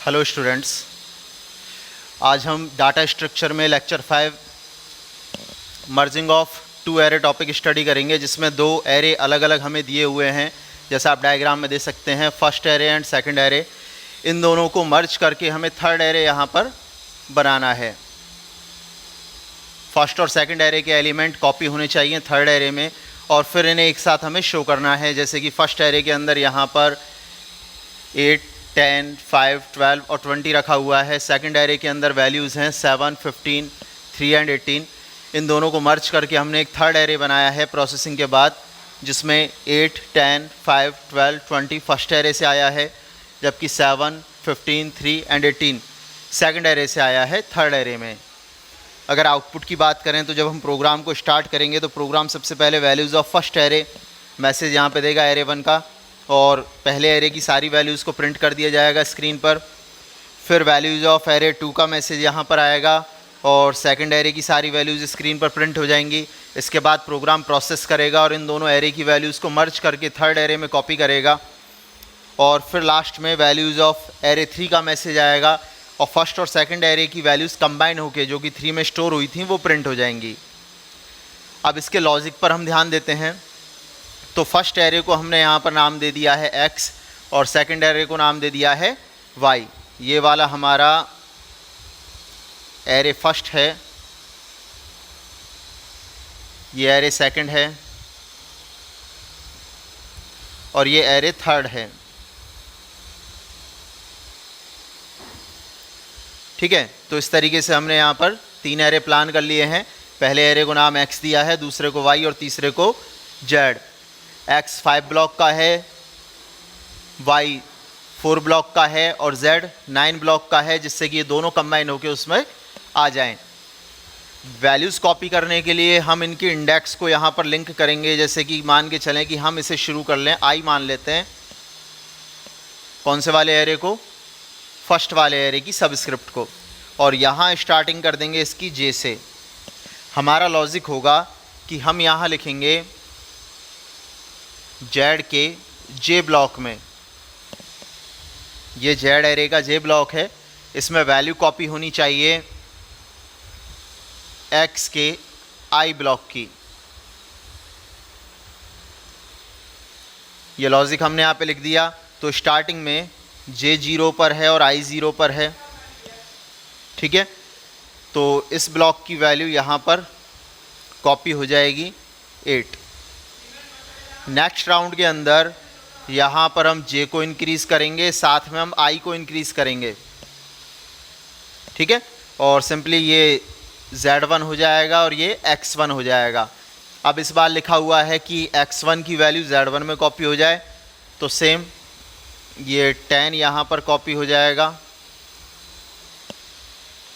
Hello students, आज हम data structure में lecture 5 merging of two array topic study करेंगे, जिसमें दो एरे अलग अलग हमें दिए हुए हैं। जैसा आप डायग्राम में देख सकते हैं, first array and second array. इन दोनों को मर्ज करके हमें थर्ड एरे यहाँ पर बनाना है। फर्स्ट और सेकंड एरे के एलिमेंट कॉपी होने चाहिए थर्ड एरे में, और फिर इन्हें एक साथ हमें शो करना है। जैसे कि फर्स्ट एरे के अंदर यहाँ पर 8, 10, 5, 12 और 20 रखा हुआ है। सेकंड एरे के अंदर वैल्यूज़ हैं 7, 15, 3 एंड 18। इन दोनों को मर्ज करके हमने एक थर्ड एरे बनाया है प्रोसेसिंग के बाद, जिसमें 8, 10, 5, 12, 20 फर्स्ट एरे से आया है, जबकि 7, 15, 3 एंड 18 सेकंड एरे से आया है थर्ड एरे में। अगर आउटपुट की बात करें तो जब हम प्रोग्राम को स्टार्ट करेंगे तो प्रोग्राम सबसे पहले values of first array message यहाँ पे देगा एरे 1 का, और पहले एरे की सारी वैल्यूज़ को प्रिंट कर दिया जाएगा स्क्रीन पर। फिर वैल्यूज़ ऑफ एरे 2 का मैसेज यहाँ पर आएगा और सेकंड एरे की सारी वैल्यूज़ स्क्रीन पर प्रिंट हो जाएंगी। इसके बाद प्रोग्राम प्रोसेस करेगा और इन दोनों एरे की वैल्यूज़ को मर्ज करके थर्ड एरे में कॉपी करेगा, और फिर लास्ट में वैल्यूज़ ऑफ एरे 3 का मैसेज आएगा और फर्स्ट और सेकंड एरे की वैल्यूज़ कंबाइन होकर जो कि 3 में स्टोर हुई थी वो प्रिंट हो जाएंगी। अब इसके लॉजिक पर हम ध्यान देते हैं। तो फर्स्ट एरे को हमने यहाँ पर नाम दे दिया है x और सेकंड एरे को नाम दे दिया है y। ये वाला हमारा एरे फर्स्ट है, ये एरे सेकंड है और ये एरे थर्ड है। ठीक है, तो इस तरीके से हमने यहाँ पर 3 एरे प्लान कर लिए हैं। पहले एरे को नाम x दिया है, दूसरे को y और तीसरे को z। x 5 ब्लॉक का है, y 4 ब्लॉक का है और z 9 ब्लॉक का है, जिससे कि ये दोनों कंबाइन होकर उसमें आ जाएं। वैल्यूज़ कॉपी करने के लिए हम इनके इंडेक्स को यहाँ पर लिंक करेंगे। जैसे कि मान के चलें कि हम इसे शुरू कर लें, i मान लेते हैं। कौन से वाले एरे को? फर्स्ट वाले एरे की सबस्क्रिप्ट को, और यहाँ स्टार्टिंग कर देंगे इसकी j से। हमारा लॉजिक होगा कि हम यहाँ लिखेंगे z के j ब्लॉक में, ये z एरे का j ब्लॉक है, इसमें वैल्यू कॉपी होनी चाहिए x के i ब्लॉक की। ये लॉजिक हमने यहाँ पे लिख दिया। तो स्टार्टिंग में j 0 पर है और i 0 पर है। ठीक है, तो इस ब्लॉक की वैल्यू यहाँ पर कॉपी हो जाएगी 8। नेक्स्ट राउंड के अंदर यहाँ पर हम j को इंक्रीज़ करेंगे, साथ में हम i को इंक्रीज़ करेंगे। ठीक है, और सिंपली ये z1 हो जाएगा और ये x1 हो जाएगा। अब इस बार लिखा हुआ है कि x1 की वैल्यू z1 में कॉपी हो जाए, तो सेम ये 10 यहाँ पर कॉपी हो जाएगा।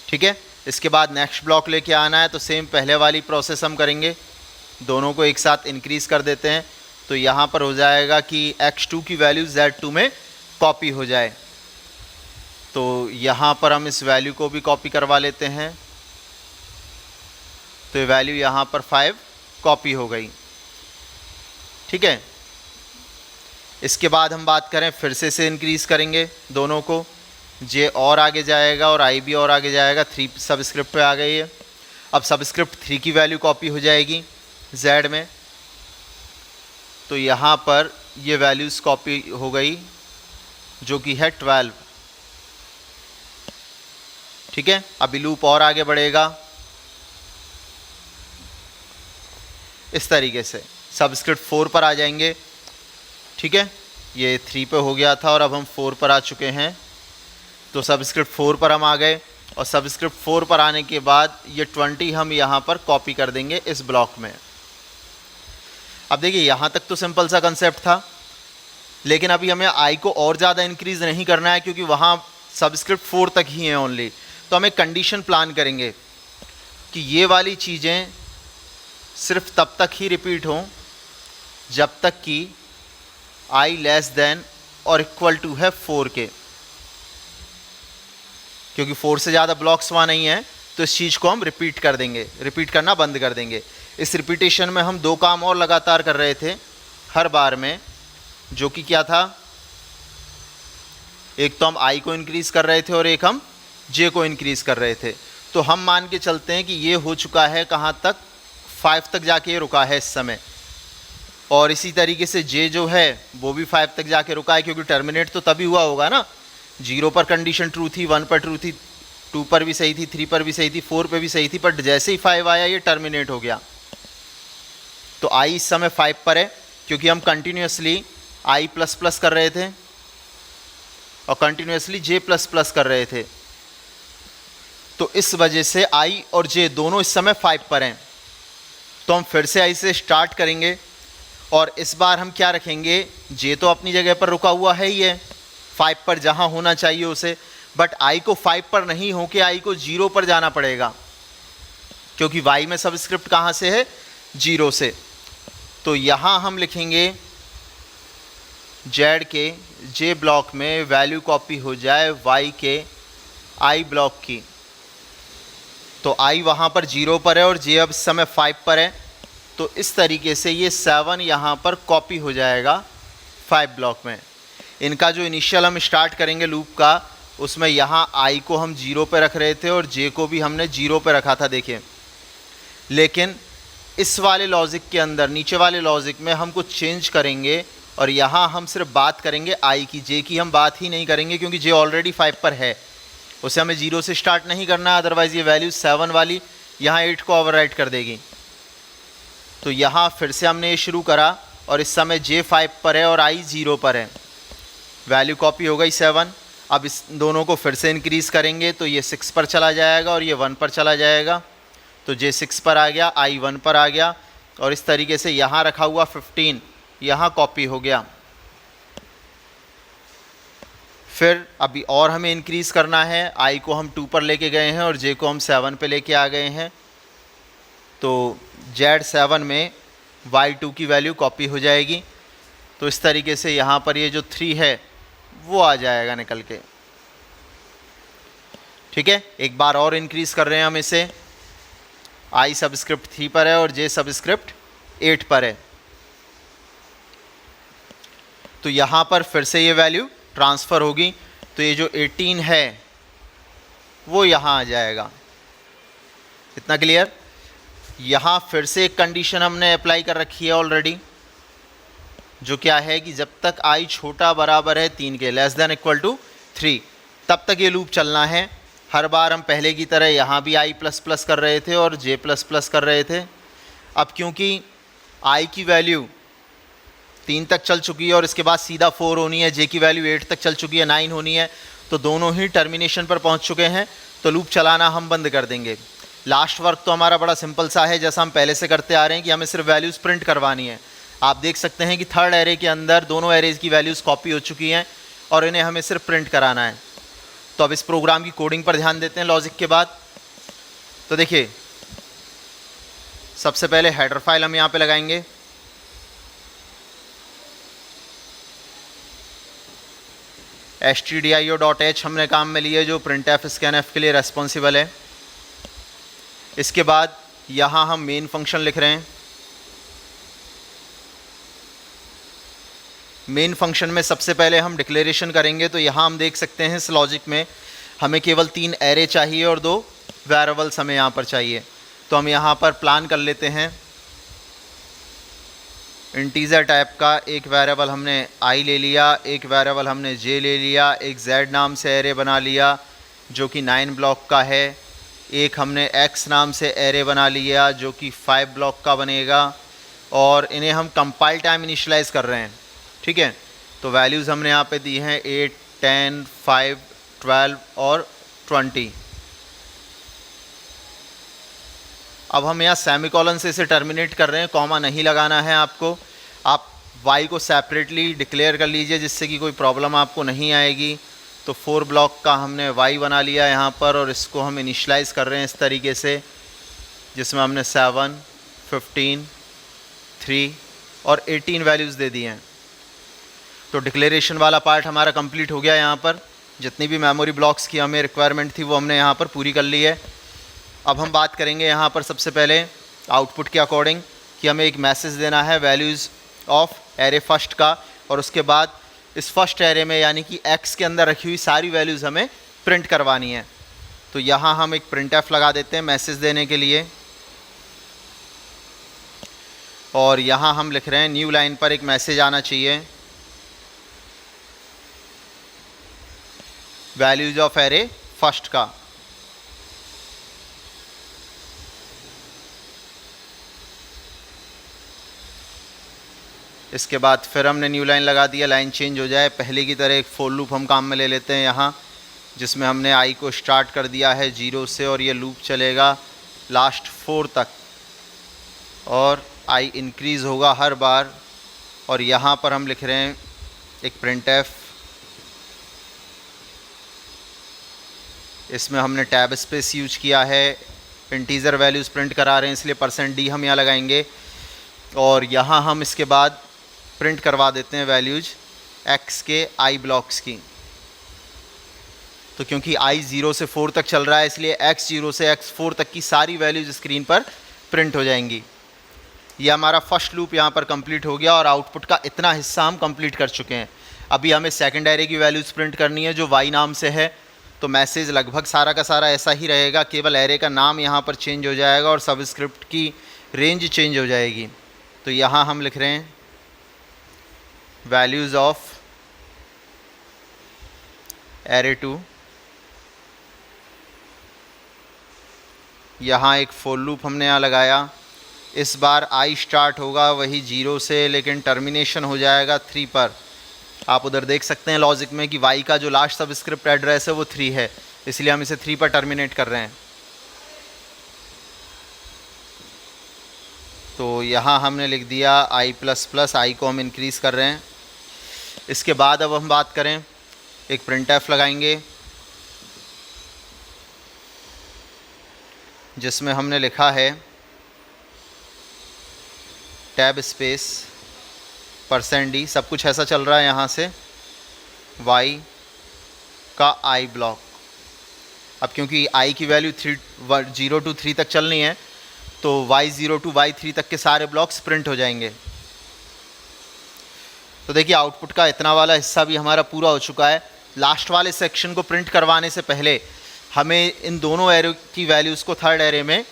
ठीक है, इसके बाद नेक्स्ट ब्लॉक लेके आना है, तो सेम पहले वाली प्रोसेस हम करेंगे, दोनों को एक साथ इंक्रीज़ कर देते हैं। तो यहाँ पर हो जाएगा कि x2 की वैल्यू z2 में कॉपी हो जाए। तो यहाँ पर हम इस वैल्यू को भी कॉपी करवा लेते हैं, तो ये वैल्यू यहाँ पर 5 कॉपी हो गई। ठीक है, इसके बाद हम बात करें, फिर से इसे इंक्रीज़ करेंगे दोनों को, j और आगे जाएगा और i भी और आगे जाएगा। 3 सबस्क्रिप्ट पे आ गई है। अब सबस्क्रिप्ट 3 की वैल्यू कॉपी हो जाएगी z में, तो यहाँ पर ये वैल्यूज़ कॉपी हो गई जो कि है 12। ठीक है, अभी लूप और आगे बढ़ेगा इस तरीके से। सबस्क्रिप्ट 4 पर आ जाएंगे। ठीक है, ये 3 पे हो गया था और अब हम 4 पर आ चुके हैं। तो सबस्क्रिप्ट 4 पर हम आ गए, और सबस्क्रिप्ट 4 पर आने के बाद ये 20 हम यहाँ पर कॉपी कर देंगे इस ब्लॉक में। अब देखिए, यहाँ तक तो सिंपल सा कंसेप्ट था, लेकिन अभी हमें i को और ज़्यादा इंक्रीज़ नहीं करना है, क्योंकि वहाँ सबस्क्रिप्ट 4 तक ही है ओनली। तो हम एक कंडीशन प्लान करेंगे कि ये वाली चीज़ें सिर्फ तब तक ही रिपीट हों जब तक कि i लेस देन और इक्वल टू है 4 के, क्योंकि 4 से ज़्यादा ब्लॉक्स वहाँ नहीं है, तो इस चीज़ को हम रिपीट कर देंगे, रिपीट करना बंद कर देंगे। इस रिपीटेशन में हम 2 काम और लगातार कर रहे थे हर बार में, जो कि क्या था, एक तो हम आई को इंक्रीज़ कर रहे थे और एक हम जे को इंक्रीज़ कर रहे थे। तो हम मान के चलते हैं कि ये हो चुका है कहाँ तक, 5 तक जाके रुका है इस समय, और इसी तरीके से जे जो है वो भी 5 तक जाके रुका है, क्योंकि टर्मिनेट तो तभी हुआ होगा ना, 0 पर कंडीशन ट्रू थी, 1 पर ट्रू थी, 2 पर भी सही थी, 3 पर भी सही थी, 4 पर भी सही थी, बट जैसे ही 5 आया ये टर्मिनेट हो गया। तो आई इस समय 5 पर है, क्योंकि हम कंटिन्यूसली आई प्लस प्लस कर रहे थे और कंटिन्यूसली जे प्लस प्लस कर रहे थे। तो इस वजह से आई और जे दोनों इस समय 5 पर हैं। तो हम फिर से आई से स्टार्ट करेंगे और इस बार हम क्या रखेंगे, जे तो अपनी जगह पर रुका हुआ है ही है 5 पर जहां होना चाहिए उसे, बट आई को 5 पर नहीं होके आई को 0 पर जाना पड़ेगा, क्योंकि वाई में सबस्क्रिप्ट कहां से है, 0 से। तो यहां हम लिखेंगे जेड के जे ब्लॉक में वैल्यू कॉपी हो जाए वाई के आई ब्लॉक की। तो आई वहाँ पर 0 पर है और जे अब इस समय 5 पर है। तो इस तरीके से ये 7 यहाँ पर कॉपी हो जाएगा 5 ब्लॉक में। इनका जो इनिशियल हम स्टार्ट करेंगे लूप का, उसमें यहाँ आई को हम 0 पे रख रहे थे और जे को भी हमने 0 पे रखा था, देखिए। लेकिन इस वाले लॉजिक के अंदर, नीचे वाले लॉजिक में हम कुछ चेंज करेंगे और यहाँ हम सिर्फ बात करेंगे आई की, जे की हम बात ही नहीं करेंगे, क्योंकि जे ऑलरेडी 5 पर है, उसे हमें 0 से स्टार्ट नहीं करना, अदरवाइज़ ये वैल्यू 7 वाली यहाँ 8 को ओवरराइट कर देगी। तो यहाँ फिर से हमने ये शुरू करा और इस समय जे 5 पर है और आई 0 पर है, वैल्यू कॉपी हो गई 7। अब इस दोनों को फिर से इंक्रीज़ करेंगे तो ये 6 पर चला जाएगा और ये 1 पर चला जाएगा। तो जे 6 पर आ गया, आई 1 पर आ गया और इस तरीके से यहाँ रखा हुआ 15 यहाँ कॉपी हो गया। फिर अभी और हमें इंक्रीज़ करना है, आई को हम 2 पर लेके गए हैं और जे को हम 7 पे लेके आ गए हैं। तो Z7 में Y2 की वैल्यू कॉपी हो जाएगी। तो इस तरीके से यहाँ पर ये जो 3 है वो आ जाएगा निकल के, ठीक है। एक बार और इंक्रीज़ कर रहे हैं हम इसे, आई सबस्क्रिप्ट 3 पर है और जे सबस्क्रिप्ट 8 पर है। तो यहाँ पर फिर से ये वैल्यू ट्रांसफ़र होगी, तो ये जो 18 है वो यहाँ आ जाएगा। इतना क्लियर। यहाँ फिर से एक कंडीशन हमने अप्लाई कर रखी है ऑलरेडी, जो क्या है कि जब तक आई छोटा बराबर है 3 के, लेस देन इक्वल टू 3, तब तक ये लूप चलना है। हर बार हम पहले की तरह यहाँ भी आई प्लस प्लस कर रहे थे और जे प्लस प्लस कर रहे थे। अब क्योंकि आई की वैल्यू 3 तक चल चुकी है और इसके बाद सीधा 4 होनी है, जे की वैल्यू 8 तक चल चुकी है, 9 होनी है, तो दोनों ही टर्मिनेशन पर पहुंच चुके हैं। तो लूप चलाना हम बंद कर देंगे। लास्ट वर्क तो हमारा बड़ा सिंपल सा है, जैसा हम पहले से करते आ रहे हैं कि हमें सिर्फ वैल्यूज़ प्रिंट करवानी है। आप देख सकते हैं कि थर्ड एरे के अंदर दोनों एरेज की वैल्यूज़ कॉपी हो चुकी हैं और इन्हें हमें सिर्फ प्रिंट कराना है। तो अब इस प्रोग्राम की कोडिंग पर ध्यान देते हैं लॉजिक के बाद। तो देखिए, सबसे पहले हेडर फाइल हम यहाँ पे लगाएंगे। stdio.h हमने काम में लिया, जो printf scanf के लिए रेस्पॉन्सिबल है। इसके बाद यहाँ हम मेन फंक्शन लिख रहे हैं। मेन फंक्शन में सबसे पहले हम डिक्लेरेशन करेंगे। तो यहाँ हम देख सकते हैं इस लॉजिक में हमें केवल 3 एरे चाहिए और 2 वेरिएबल्स हमें यहाँ पर चाहिए। तो हम यहाँ पर प्लान कर लेते हैं, इंटीजर टाइप का एक वेरिएबल हमने आई ले लिया, एक वेरिएबल हमने जे ले लिया, एक जेड नाम से एरे बना लिया जो कि 9 ब्लॉक का है, एक हमने एक्स नाम से एरे बना लिया जो कि 5 ब्लॉक का बनेगा, और इन्हें हम कंपाइल टाइम इनिशियलाइज कर रहे हैं, ठीक है। तो वैल्यूज़ हमने यहाँ पे दी हैं 8, 10, 5, 12 और 20। अब हम यहाँ सेमीकोलन से इसे टर्मिनेट कर रहे हैं, कॉमा नहीं लगाना है आपको। आप y को सेपरेटली डिक्लेयर कर लीजिए जिससे कि कोई प्रॉब्लम आपको नहीं आएगी। तो 4 ब्लॉक का हमने y बना लिया यहाँ पर और इसको हम इनिशियलाइज़ कर रहे हैं इस तरीके से, जिसमें हमने 7, 15, 3 और 18 वैल्यूज़ दे दी हैं। तो डिक्लेरेशन वाला पार्ट हमारा कंप्लीट हो गया। यहाँ पर जितनी भी मेमोरी ब्लॉक्स की हमें रिक्वायरमेंट थी वो हमने यहाँ पर पूरी कर ली है। अब हम बात करेंगे यहाँ पर सबसे पहले आउटपुट के अकॉर्डिंग कि हमें एक मैसेज देना है वैल्यूज़ ऑफ एरे फर्स्ट का, और उसके बाद इस फर्स्ट एरे में यानी कि x के अंदर रखी हुई सारी वैल्यूज़ हमें प्रिंट करवानी है। तो यहाँ हम एक printf लगा देते हैं मैसेज देने के लिए, और यहाँ हम लिख रहे हैं न्यू लाइन पर एक मैसेज आना चाहिए, वैल्यूज ऑफ एरे फर्स्ट का। इसके बाद फिर हमने न्यू लाइन लगा दिया, लाइन चेंज हो जाए। पहले की तरह एक फॉर लूप हम काम में ले लेते हैं यहाँ, जिसमें हमने आई को स्टार्ट कर दिया है 0 से, और ये लूप चलेगा लास्ट 4 तक, और आई इंक्रीज़ होगा हर बार। और यहाँ पर हम लिख रहे हैं एक printf, इसमें हमने टैब स्पेस यूज किया है, इंटीजर वैल्यूज़ प्रिंट करा रहे हैं इसलिए %d हम यहाँ लगाएंगे। और यहाँ हम इसके बाद प्रिंट करवा देते हैं वैल्यूज x के i ब्लॉक्स की। तो क्योंकि i 0 से 4 तक चल रहा है, इसलिए x 0 से x 4 तक की सारी वैल्यूज स्क्रीन पर प्रिंट हो जाएंगी। ये हमारा फर्स्ट लूप यहाँ पर कंप्लीट हो गया, और आउटपुट का इतना हिस्सा हम कंप्लीट कर चुके हैं। अभी हमें सेकंड एरे की वैल्यूज़ प्रिंट करनी है जो y नाम से है। तो मैसेज लगभग सारा का सारा ऐसा ही रहेगा, केवल एरे का नाम यहाँ पर चेंज हो जाएगा और सबस्क्रिप्ट की रेंज चेंज हो जाएगी। तो यहाँ हम लिख रहे हैं वैल्यूज़ ऑफ एरे 2। यहाँ एक फॉर लूप हमने यहाँ लगाया, इस बार आई स्टार्ट होगा वही 0 से, लेकिन टर्मिनेशन हो जाएगा 3 पर। आप उधर देख सकते हैं लॉजिक में कि y का जो लास्ट सबस्क्रिप्ट एड्रेस है वो 3 है, इसलिए हम इसे 3 पर टर्मिनेट कर रहे हैं। तो यहाँ हमने लिख दिया i++, i को हम इंक्रीज़ कर रहे हैं। इसके बाद अब हम बात करें, एक printf लगाएंगे जिसमें हमने लिखा है टैब स्पेस %d, सब कुछ ऐसा चल रहा है यहाँ से, y का i ब्लॉक। अब क्योंकि i की वैल्यू 0 to 3 तक चलनी है, तो y0 to y3 तक के सारे ब्लॉक्स प्रिंट हो जाएंगे। तो देखिए आउटपुट का इतना वाला हिस्सा भी हमारा पूरा हो चुका है। लास्ट वाले सेक्शन को प्रिंट करवाने से पहले हमें इन दोनों एरे की वैल्यूज़ को थर्ड एरे में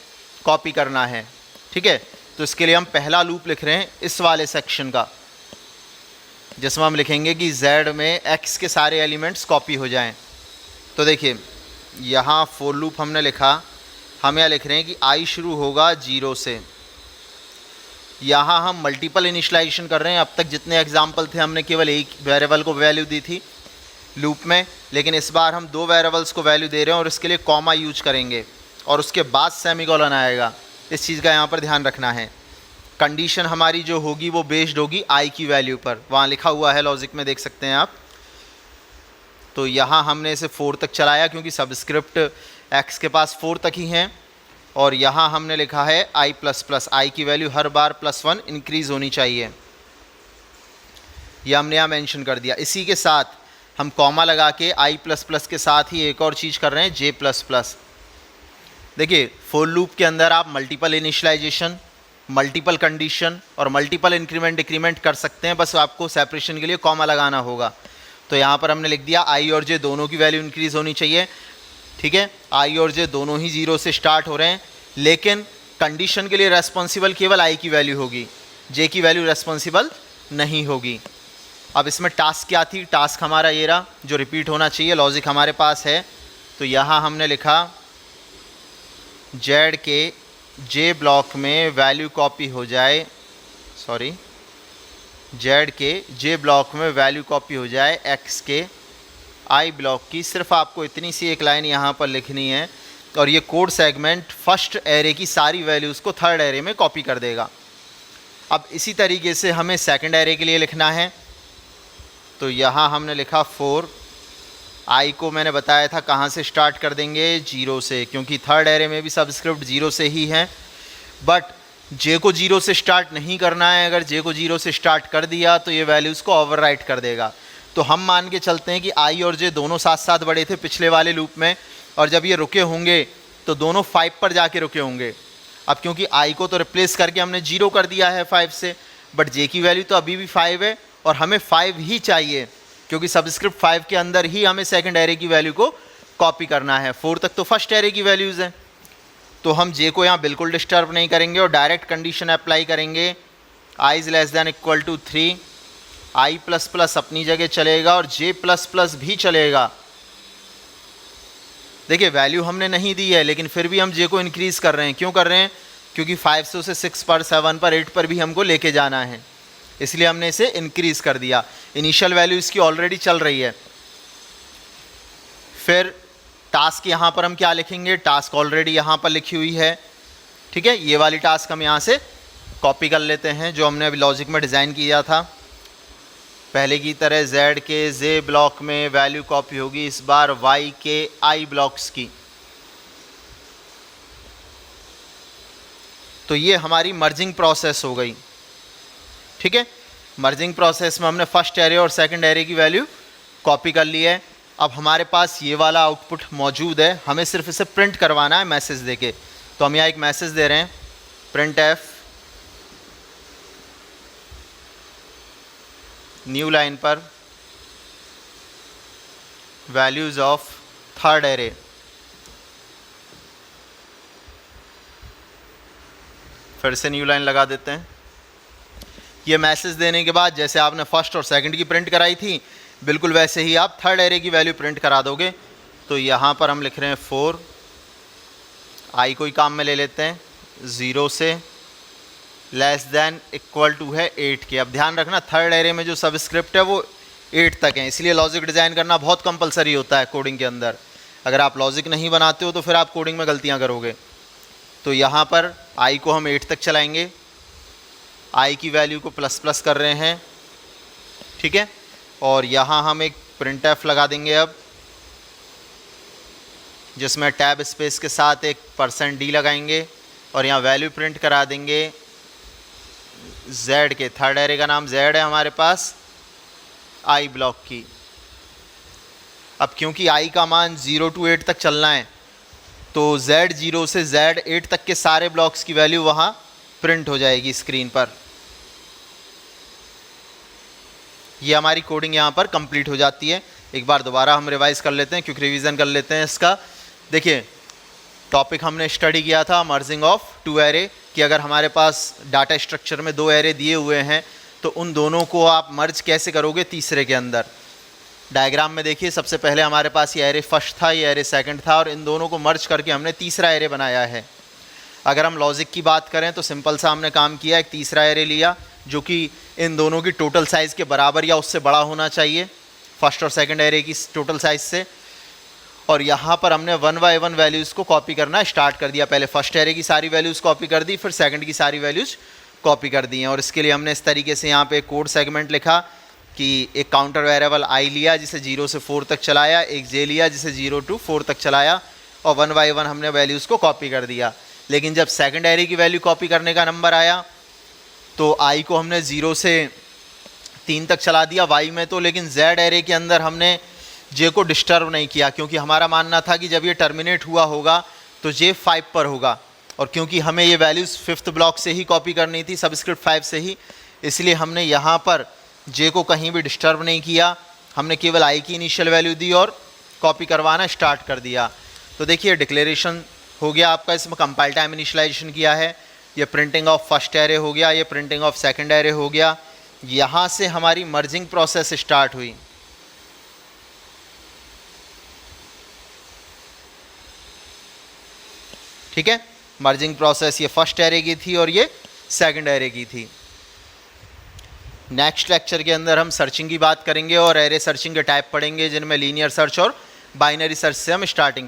कॉपी करना है, ठीक है। तो इसके लिए हम पहला लूप लिख रहे हैं इस वाले सेक्शन का, जिसमें हम लिखेंगे कि z में x के सारे एलिमेंट्स कॉपी हो जाएं। तो देखिए यहाँ फॉर लूप हमने लिखा, हम यहाँ लिख रहे हैं कि i शुरू होगा 0 से। यहाँ हम मल्टीपल इनिशियलाइजेशन कर रहे हैं। अब तक जितने एग्जाम्पल थे हमने केवल एक वेरिएबल को वैल्यू दी थी लूप में, लेकिन इस बार हम 2 वेरिएबल्स को वैल्यू दे रहे हैं और इसके लिए कॉमा यूज करेंगे और उसके बाद सेमीकोलन आएगा। इस चीज़ का यहाँ पर ध्यान रखना है। कंडीशन हमारी जो होगी वो बेस्ड होगी आई की वैल्यू पर, वहाँ लिखा हुआ है लॉजिक में, देख सकते हैं आप। तो यहाँ हमने इसे 4 तक चलाया क्योंकि सबस्क्रिप्ट x के पास 4 तक ही हैं, और यहाँ हमने लिखा है i++, आई की वैल्यू हर बार +1 इंक्रीज़ होनी चाहिए, यह हमने यहाँ मेंशन कर दिया। इसी के साथ हम कॉमा लगा के i++ के साथ ही एक और चीज़ कर रहे हैं j++। देखिए फॉर लूप के अंदर आप मल्टीपल इनिशियलाइजेशन, मल्टीपल कंडीशन और मल्टीपल इंक्रीमेंट डिक्रीमेंट कर सकते हैं, बस आपको सेपरेशन के लिए कॉमा लगाना होगा। तो यहाँ पर हमने लिख दिया i और j दोनों की वैल्यू इंक्रीज़ होनी चाहिए, ठीक है। i और j दोनों ही 0 से स्टार्ट हो रहे हैं, लेकिन कंडीशन के लिए रेस्पॉन्सिबल केवल i की वैल्यू होगी, j की वैल्यू रेस्पॉन्सिबल नहीं होगी। अब इसमें टास्क क्या थी, टास्क हमारा ये रहा जो रिपीट होना चाहिए, लॉजिक हमारे पास है। तो यहाँ हमने लिखा z के j ब्लॉक में वैल्यू कॉपी हो जाए, सॉरी z के j ब्लॉक में वैल्यू कॉपी हो जाए x के i ब्लॉक की। सिर्फ आपको इतनी सी एक लाइन यहाँ पर लिखनी है और ये कोड सेगमेंट फर्स्ट एरे की सारी वैल्यूज़ को थर्ड एरे में कॉपी कर देगा। अब इसी तरीके से हमें सेकंड एरे के लिए लिखना है। तो यहाँ हमने लिखा फॉर i को मैंने बताया था कहाँ से स्टार्ट कर देंगे, 0 से, क्योंकि थर्ड एरे में भी सबस्क्रिप्ट 0 से ही है। बट j को 0 से स्टार्ट नहीं करना है, अगर j को 0 से स्टार्ट कर दिया तो ये वैल्यूज़ को ओवरराइट कर देगा। तो हम मान के चलते हैं कि i और j दोनों साथ साथ बढ़े थे पिछले वाले लूप में, और जब ये रुके होंगे तो दोनों 5 पर जाके रुके होंगे। अब क्योंकि i को तो रिप्लेस करके हमने 0 कर दिया है 5 से, बट j की वैल्यू तो अभी भी 5 है और हमें 5 ही चाहिए, क्योंकि सबस्क्रिप्ट 5 के अंदर ही हमें सेकंड एरे की वैल्यू को कॉपी करना है। 4 तक तो फर्स्ट एरे की वैल्यूज़ हैं, तो हम जे को यहाँ बिल्कुल डिस्टर्ब नहीं करेंगे और डायरेक्ट कंडीशन अप्लाई करेंगे i is less than equal to 3, i plus plus अपनी जगह चलेगा और j प्लस प्लस भी चलेगा। देखिए वैल्यू हमने नहीं दी है, लेकिन फिर भी हम j को इंक्रीज़ कर रहे हैं। क्यों कर रहे हैं? क्योंकि 5 से उसे 6 पर, 7 पर, 8 पर भी हमको लेके जाना है, इसलिए हमने इसे इंक्रीज़ कर दिया। इनिशियल वैल्यू इसकी ऑलरेडी चल रही है। फिर टास्क यहाँ पर हम क्या लिखेंगे? टास्क ऑलरेडी यहाँ पर लिखी हुई है, ठीक है। ये वाली टास्क हम यहाँ से कॉपी कर लेते हैं जो हमने अभी लॉजिक में डिज़ाइन किया था। पहले की तरह z के j ब्लॉक में वैल्यू कॉपी होगी, इस बार y के i ब्लॉक्स की। तो ये हमारी मर्जिंग प्रोसेस हो गई, ठीक है। मर्जिंग प्रोसेस में हमने फर्स्ट एरे और सेकंड एरे की वैल्यू कॉपी कर ली है। अब हमारे पास ये वाला आउटपुट मौजूद है, हमें सिर्फ इसे प्रिंट करवाना है मैसेज देके। तो हम यहाँ एक मैसेज दे रहे हैं, प्रिंट एफ न्यू लाइन पर वैल्यूज़ ऑफ थर्ड एरे। फिर से न्यू लाइन लगा देते हैं। ये मैसेज देने के बाद जैसे आपने फर्स्ट और सेकंड की प्रिंट कराई थी, बिल्कुल वैसे ही आप थर्ड एरे की वैल्यू प्रिंट करा दोगे। तो यहाँ पर हम लिख रहे हैं 4, i कोई काम में ले लेते हैं, 0 से लेस दैन इक्वल टू है 8 के। अब ध्यान रखना थर्ड एरे में जो सबस्क्रिप्ट है वो 8 तक है, इसलिए लॉजिक डिज़ाइन करना बहुत कंपलसरी होता है कोडिंग के अंदर। अगर आप लॉजिक नहीं बनाते हो तो फिर आप कोडिंग में गलतियाँ करोगे। तो यहाँ पर i को हम 8 तक चलाएंगे, i की वैल्यू को प्लस प्लस कर रहे हैं, ठीक है। और यहाँ हम एक प्रिंट एफ लगा देंगे अब, जिसमें टैब स्पेस के साथ एक %d लगाएंगे और यहाँ वैल्यू प्रिंट करा देंगे z के। थर्ड एरे का नाम z है हमारे पास, i ब्लॉक की। अब क्योंकि i का मान 0 to 8 तक चलना है, तो z0 से z8 तक के सारे ब्लॉक्स की वैल्यू वहाँ प्रिंट हो जाएगी स्क्रीन पर। ये हमारी कोडिंग यहाँ पर कंप्लीट हो जाती है। एक बार दोबारा हम रिवाइज कर लेते हैं, क्योंकि रिवीजन कर लेते हैं इसका। देखिए टॉपिक हमने स्टडी किया था मर्जिंग ऑफ 2 एरे, कि अगर हमारे पास डाटा स्ट्रक्चर में 2 एरे दिए हुए हैं तो उन दोनों को आप मर्ज कैसे करोगे तीसरे के अंदर। डायग्राम में देखिए सबसे पहले हमारे पास ये एरे फर्स्ट था, ये एरे सेकंड था, और इन दोनों को मर्ज करके हमने तीसरा एरे बनाया है। अगर हम लॉजिक की बात करें तो सिंपल सा हमने काम किया, एक तीसरा एरे लिया जो कि इन दोनों की टोटल साइज़ के बराबर या उससे बड़ा होना चाहिए, फर्स्ट और सेकंड एरे की टोटल साइज़ से। और यहाँ पर हमने 1 बाय 1 वैल्यूज़ को कॉपी करना स्टार्ट कर दिया। पहले फर्स्ट एरे की सारी वैल्यूज़ कॉपी कर दी, फिर सेकंड की सारी वैल्यूज़ कॉपी कर दी हैं। और इसके लिए हमने इस तरीके से यहाँ पे कोड सेगमेंट लिखा कि एक काउंटर वेरिएबल i लिया जिसे 0 से 4 तक चलाया, एक j लिया जिसे 0 to 4 तक चलाया, और 1 बाय 1 हमने वैल्यूज़ को कॉपी कर दिया। लेकिन जब सेकंड एरे की वैल्यू कॉपी करने का नंबर आया तो i को हमने 0 से 3 तक चला दिया y में तो, लेकिन z एरे के अंदर हमने j को डिस्टर्ब नहीं किया, क्योंकि हमारा मानना था कि जब ये टर्मिनेट हुआ होगा तो j 5 पर होगा। और क्योंकि हमें ये वैल्यूज़ 5th ब्लॉक से ही कॉपी करनी थी, सबस्क्रिप्ट 5 से ही, इसलिए हमने यहाँ पर j को कहीं भी डिस्टर्ब नहीं किया, हमने केवल i की इनिशियल वैल्यू दी और कॉपी करवाना स्टार्ट कर दिया। तो देखिए डिक्लेरेशन हो गया आपका, इसमें कंपाइल टाइम इनिशियलाइजेशन किया है, ये प्रिंटिंग ऑफ फर्स्ट एरे हो गया, ये प्रिंटिंग ऑफ सेकंड एरे हो गया। यहाँ से हमारी मर्जिंग प्रोसेस स्टार्ट हुई। ठीक है, मर्जिंग प्रोसेस ये फर्स्ट एरे की थी और ये सेकंड एरे की थी। नेक्स्ट लेक्चर के अंदर हम सर्चिंग की बात करेंगे और एरे सर्चिंग के टाइप पढ़ेंगे, जिनमें लीनियर सर्च और बाइनरी सर्च से हम स्टार्टिंग करेंगे।